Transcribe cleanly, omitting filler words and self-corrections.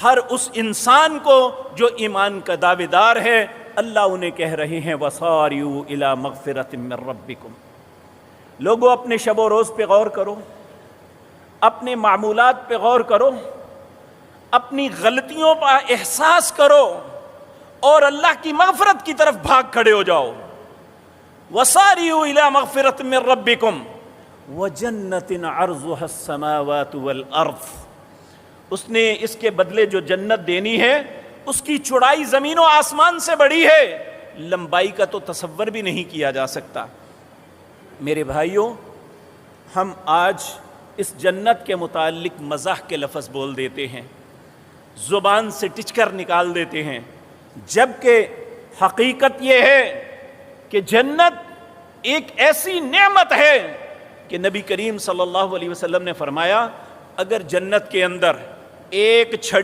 ہر اس انسان کو جو ایمان کا دعوے دار ہے، اللہ انہیں کہہ رہے ہیں وَسَارِعُوا إِلَىٰ مَغْفِرَةٍ مِّن رَبِّكُمْ۔ لوگوں اپنے شب و روز پہ غور کرو، اپنے معمولات پہ غور کرو، اپنی غلطیوں پر احساس کرو اور اللہ کی مغفرت کی طرف بھاگ کھڑے ہو جاؤ۔ وَسَارِعُوا إِلَىٰ مَغْفِرَةٍ مِّن رَبِّكُمْ وَجَنَّةٍ عَرْضُهَا السَّمَاوَاتُ وَالْأَرْضُ۔ اس نے اس کے بدلے جو جنت دینی ہے اس کی چوڑائی زمین و آسمان سے بڑی ہے، لمبائی کا تو تصور بھی نہیں کیا جا سکتا۔ میرے بھائیوں، ہم آج اس جنت کے متعلق مزاح کے لفظ بول دیتے ہیں، زبان سے ٹچ کر نکال دیتے ہیں، جبکہ حقیقت یہ ہے کہ جنت ایک ایسی نعمت ہے کہ نبی کریم صلی اللہ علیہ وسلم نے فرمایا اگر جنت کے اندر ایک چھڑی